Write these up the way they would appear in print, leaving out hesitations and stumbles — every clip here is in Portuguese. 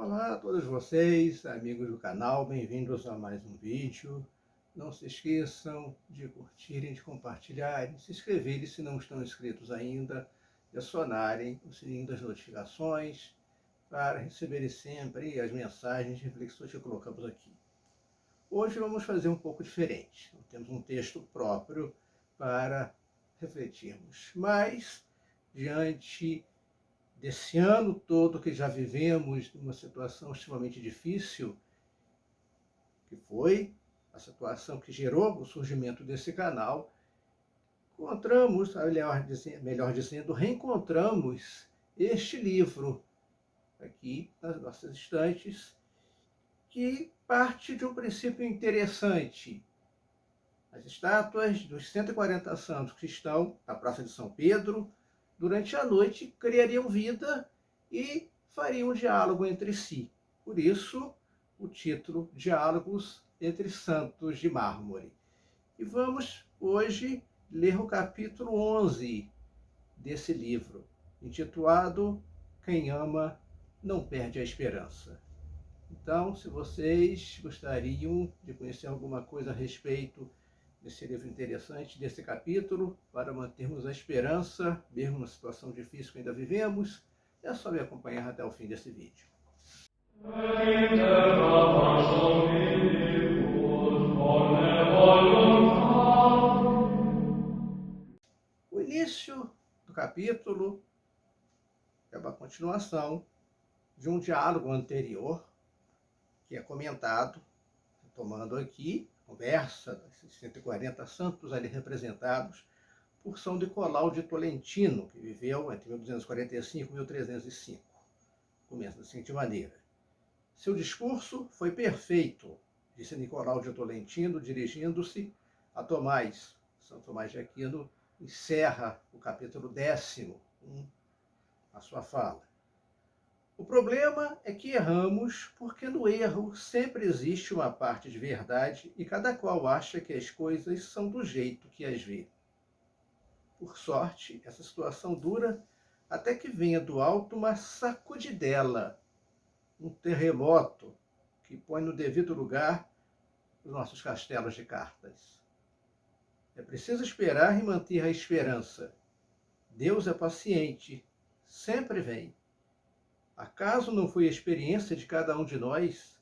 Olá a todos vocês, amigos do canal, bem-vindos a mais um vídeo. Não se esqueçam de curtirem, de compartilharem, se inscreverem se não estão inscritos ainda, e acionarem o sininho das notificações para receberem sempre as mensagens e reflexões que colocamos aqui. Hoje vamos fazer um pouco diferente. Temos um texto próprio para refletirmos, mas diante desse ano todo que já vivemos numa situação extremamente difícil, que foi a situação que gerou o surgimento desse canal, encontramos, melhor dizendo, reencontramos este livro aqui nas nossas estantes, que parte de um princípio interessante. As estátuas dos 140 santos que estão na Praça de São Pedro, durante a noite, criariam vida e fariam um diálogo entre si. Por isso, o título Diálogos entre Santos de Mármore. E vamos hoje ler o capítulo 11 desse livro, intitulado Quem Ama Não Perde a Esperança. Então, se vocês gostariam de conhecer alguma coisa a respeito desse livro interessante, desse capítulo, para mantermos a esperança, mesmo na situação difícil que ainda vivemos, é só me acompanhar até o fim desse vídeo. O início do capítulo é uma continuação de um diálogo anterior, que é comentado, tomando aqui conversa desses 140 santos ali representados por São Nicolau de Tolentino, que viveu entre 1245 e 1305. Começa da seguinte maneira: seu discurso foi perfeito, disse Nicolau de Tolentino, dirigindo-se a Tomás. São Tomás de Aquino encerra o capítulo 10, a sua fala. O problema é que erramos porque no erro sempre existe uma parte de verdade e cada qual acha que as coisas são do jeito que as vê. Por sorte, essa situação dura até que venha do alto uma sacudidela, um terremoto que põe no devido lugar os nossos castelos de cartas. É preciso esperar e manter a esperança. Deus é paciente, sempre vem. Acaso não foi a experiência de cada um de nós?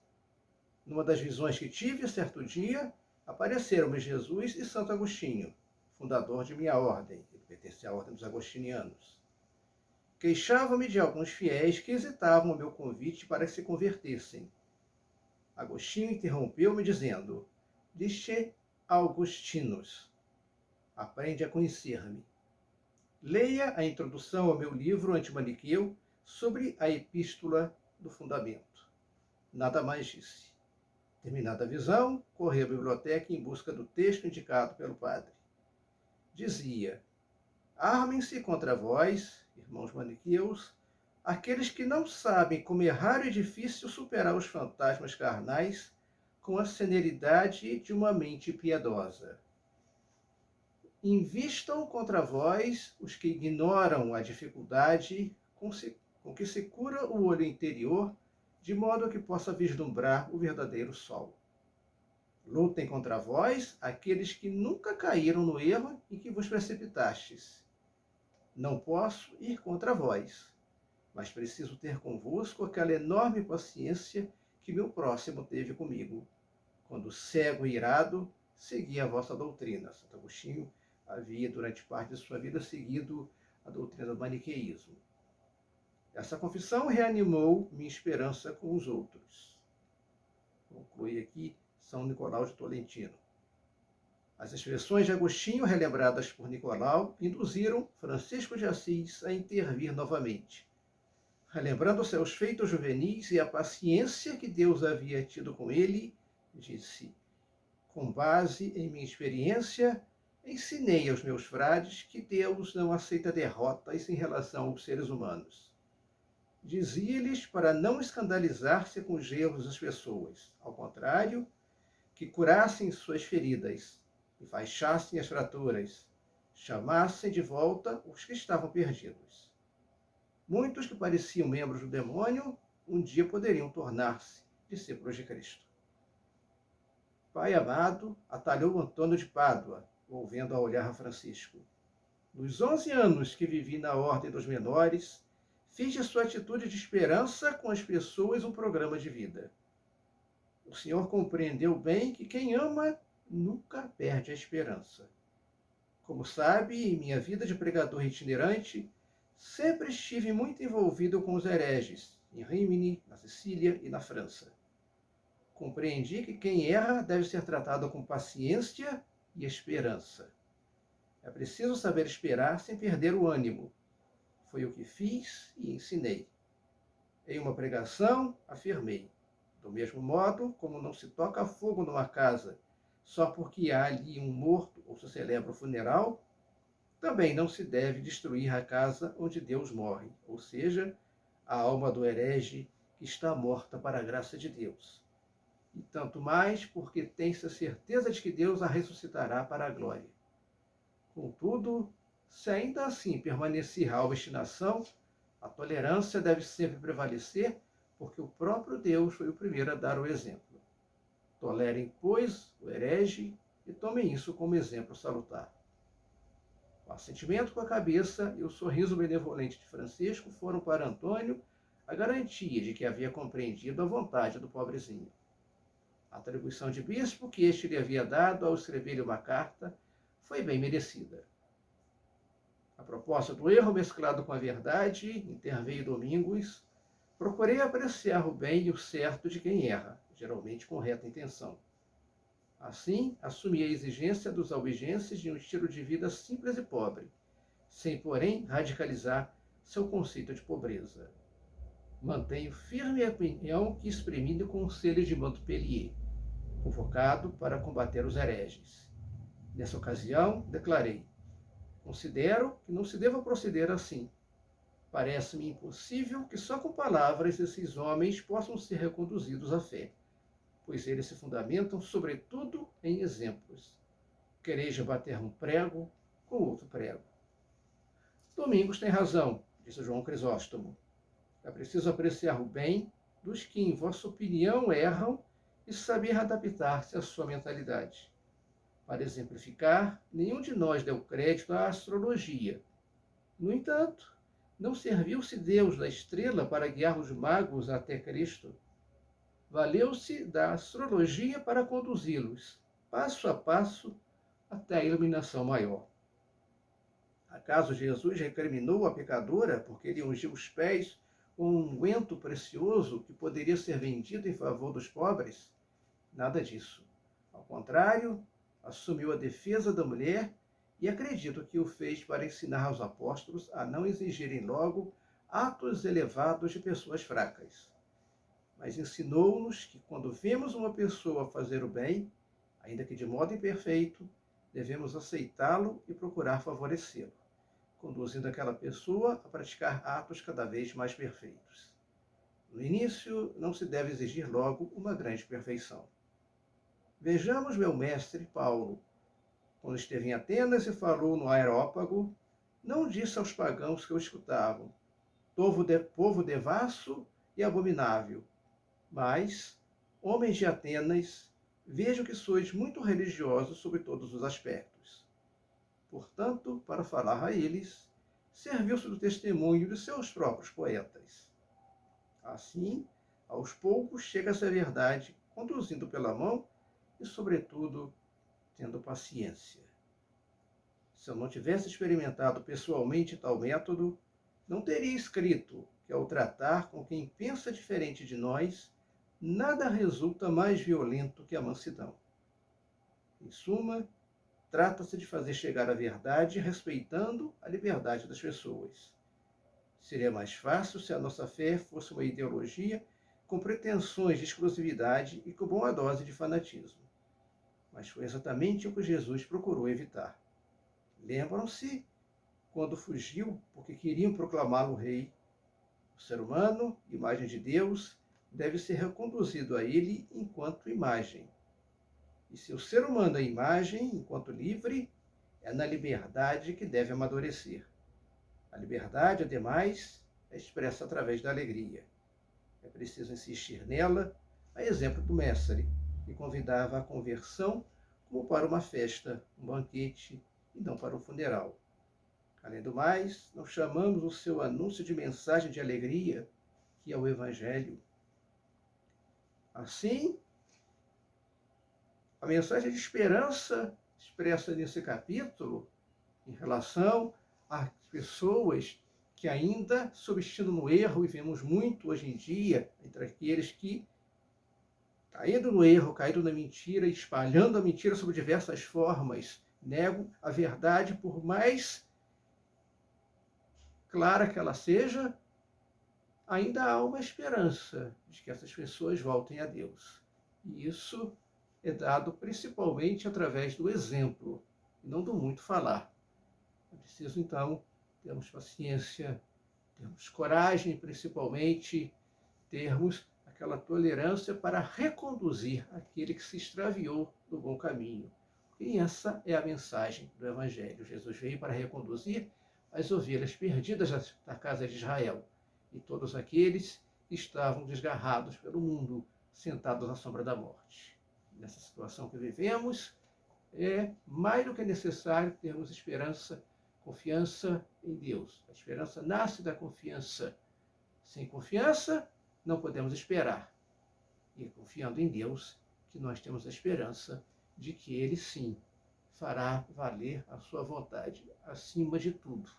Numa das visões que tive, certo dia, apareceram-me Jesus e Santo Agostinho, fundador de minha ordem, ele pertencia à ordem dos agostinianos. Queixava-me de alguns fiéis que hesitavam ao meu convite para que se convertessem. Agostinho interrompeu-me dizendo: Dice Augustinus, aprende a conhecer-me. Leia a introdução ao meu livro Antimaniqueu sobre a Epístola do Fundamento. Nada mais disse. Terminada a visão, corri à biblioteca em busca do texto indicado pelo padre. Dizia: armem-se contra vós, irmãos maniqueus, aqueles que não sabem como é raro e difícil superar os fantasmas carnais com a celeridade de uma mente piedosa. Invistam contra vós os que ignoram a dificuldade com que se cura o olho interior, de modo que possa vislumbrar o verdadeiro sol. Lutem contra vós aqueles que nunca caíram no erro em que vos precipitastes. Não posso ir contra vós, mas preciso ter convosco aquela enorme paciência que meu próximo teve comigo, quando cego e irado seguia a vossa doutrina. Santo Agostinho havia, durante parte de sua vida, seguido a doutrina do maniqueísmo. Essa confissão reanimou minha esperança com os outros. Conclui aqui São Nicolau de Tolentino. As expressões de Agostinho, relembradas por Nicolau, induziram Francisco de Assis a intervir novamente. Relembrando seus feitos juvenis e a paciência que Deus havia tido com ele, disse: com base em minha experiência, ensinei aos meus frades que Deus não aceita derrotas em relação aos seres humanos. Dizia-lhes para não escandalizar-se com os erros das pessoas. Ao contrário, que curassem suas feridas, enfaixassem as fraturas, chamassem de volta os que estavam perdidos. Muitos que pareciam membros do demônio um dia poderiam tornar-se discípulos de Cristo. Pai amado, atalhou Antônio de Pádua, volvendo a olhar a Francisco. Nos 11 anos que vivi na Ordem dos Menores, fiz de sua atitude de esperança com as pessoas um programa de vida. O senhor compreendeu bem que quem ama nunca perde a esperança. Como sabe, em minha vida de pregador itinerante, sempre estive muito envolvido com os hereges, em Rímini, na Sicília e na França. Compreendi que quem erra deve ser tratado com paciência e esperança. É preciso saber esperar sem perder o ânimo. Foi o que fiz e ensinei. Em uma pregação, afirmei: do mesmo modo como não se toca fogo numa casa só porque há ali um morto ou se celebra o funeral, também não se deve destruir a casa onde Deus morre, ou seja, a alma do herege que está morta para a graça de Deus. E tanto mais porque tem-se a certeza de que Deus a ressuscitará para a glória. Contudo, se ainda assim permanecer a obstinação, a tolerância deve sempre prevalecer, porque o próprio Deus foi o primeiro a dar o exemplo. Tolerem, pois, o herege e tomem isso como exemplo salutar. O assentimento com a cabeça e o sorriso benevolente de Francisco foram para Antônio a garantia de que havia compreendido a vontade do pobrezinho. A atribuição de bispo que este lhe havia dado ao escrever-lhe uma carta foi bem merecida. A proposta do erro mesclado com a verdade, interveio Domingos, procurei apreciar o bem e o certo de quem erra, geralmente com reta intenção. Assim, assumi a exigência dos albigenses de um estilo de vida simples e pobre, sem, porém, radicalizar seu conceito de pobreza. Mantenho firme a opinião que exprimi no Conselho de Montpellier, convocado para combater os hereges. Nessa ocasião, declarei: considero que não se deva proceder assim. Parece-me impossível que só com palavras esses homens possam ser reconduzidos à fé, pois eles se fundamentam, sobretudo, em exemplos. Quereis bater um prego com outro prego. Domingos tem razão, disse João Crisóstomo. É preciso apreciar o bem dos que, em vossa opinião, erram e saber adaptar-se à sua mentalidade. Para exemplificar, nenhum de nós deu crédito à astrologia. No entanto, não serviu-se Deus da estrela para guiar os magos até Cristo. Valeu-se da astrologia para conduzi-los, passo a passo, até a iluminação maior. Acaso Jesus recriminou a pecadora porque lhe ungiu os pés com um unguento precioso que poderia ser vendido em favor dos pobres? Nada disso. Ao contrário, assumiu a defesa da mulher e acredito que o fez para ensinar aos apóstolos a não exigirem logo atos elevados de pessoas fracas. Mas ensinou-nos que quando vemos uma pessoa fazer o bem, ainda que de modo imperfeito, devemos aceitá-lo e procurar favorecê-lo, conduzindo aquela pessoa a praticar atos cada vez mais perfeitos. No início, não se deve exigir logo uma grande perfeição. Vejamos meu mestre Paulo. Quando esteve em Atenas e falou no Areópago, não disse aos pagãos que o escutavam: povo devasso e abominável, mas, homens de Atenas, vejo que sois muito religiosos sobre todos os aspectos. Portanto, para falar a eles, serviu-se do testemunho de seus próprios poetas. Assim, aos poucos chega-se à verdade, conduzindo pela mão e, sobretudo, tendo paciência. Se eu não tivesse experimentado pessoalmente tal método, não teria escrito que, ao tratar com quem pensa diferente de nós, nada resulta mais violento que a mansidão. Em suma, trata-se de fazer chegar a verdade respeitando a liberdade das pessoas. Seria mais fácil se a nossa fé fosse uma ideologia com pretensões de exclusividade e com boa dose de fanatismo. Mas foi exatamente o que Jesus procurou evitar. Lembram-se quando fugiu porque queriam proclamá-lo rei? O ser humano, imagem de Deus, deve ser reconduzido a ele enquanto imagem. E se o ser humano é imagem, enquanto livre, é na liberdade que deve amadurecer. A liberdade, ademais, é expressa através da alegria. É preciso insistir nela, a exemplo do mestre, que convidava à conversão como para uma festa, um banquete, e não para um funeral. Além do mais, não chamamos o seu anúncio de mensagem de alegria, que é o Evangelho. Assim, a mensagem de esperança expressa nesse capítulo, em relação às pessoas que ainda subsistem no erro, e vemos muito hoje em dia, entre aqueles que, caindo no erro, caindo na mentira, espalhando a mentira sob diversas formas, negam a verdade, por mais clara que ela seja, ainda há uma esperança de que essas pessoas voltem a Deus. E isso é dado principalmente através do exemplo, e não do muito falar. É preciso, então, termos paciência, termos coragem, principalmente, termos aquela tolerância para reconduzir aquele que se extraviou do bom caminho. E essa é a mensagem do Evangelho. Jesus veio para reconduzir as ovelhas perdidas da casa de Israel e todos aqueles que estavam desgarrados pelo mundo, sentados à sombra da morte. Nessa situação que vivemos, é mais do que necessário termos esperança, confiança em Deus. A esperança nasce da confiança. Sem confiança, não podemos esperar. E confiando em Deus, que nós temos a esperança de que Ele sim fará valer a sua vontade, acima de tudo.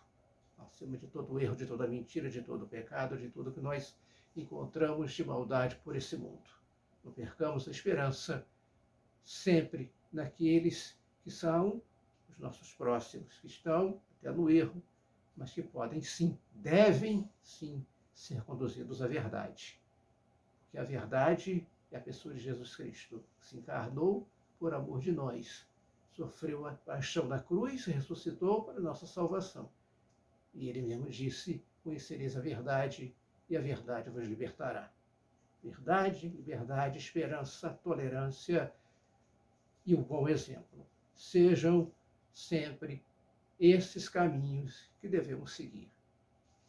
Acima de todo erro, de toda mentira, de todo pecado, de tudo que nós encontramos de maldade por esse mundo. Não percamos a esperança sempre naqueles que são os nossos próximos, que estão até no erro, mas que podem sim, devem sim, ser conduzidos à verdade. Porque a verdade é a pessoa de Jesus Cristo, que se encarnou por amor de nós, sofreu a paixão da cruz e ressuscitou para a nossa salvação. E ele mesmo disse: conhecereis a verdade, e a verdade vos libertará. Verdade, liberdade, esperança, tolerância e um bom exemplo. Sejam sempre esses caminhos que devemos seguir,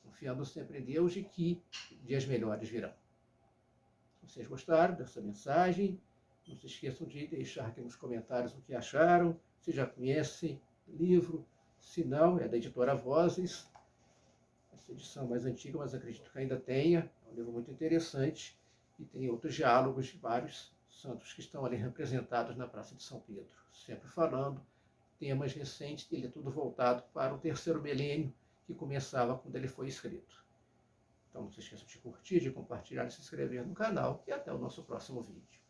confiando sempre em Deus e que dias melhores virão. Se vocês gostaram dessa mensagem, não se esqueçam de deixar aqui nos comentários o que acharam, se já conhecem o livro, se não, é da editora Vozes, essa edição mais antiga, mas acredito que ainda tenha, é um livro muito interessante, e tem outros diálogos de vários santos que estão ali representados na Praça de São Pedro, sempre falando temas recentes, ele é tudo voltado para o terceiro milênio, que começava quando ele foi escrito. Então não se esqueça de curtir, de compartilhar, de se inscrever no canal, e até o nosso próximo vídeo.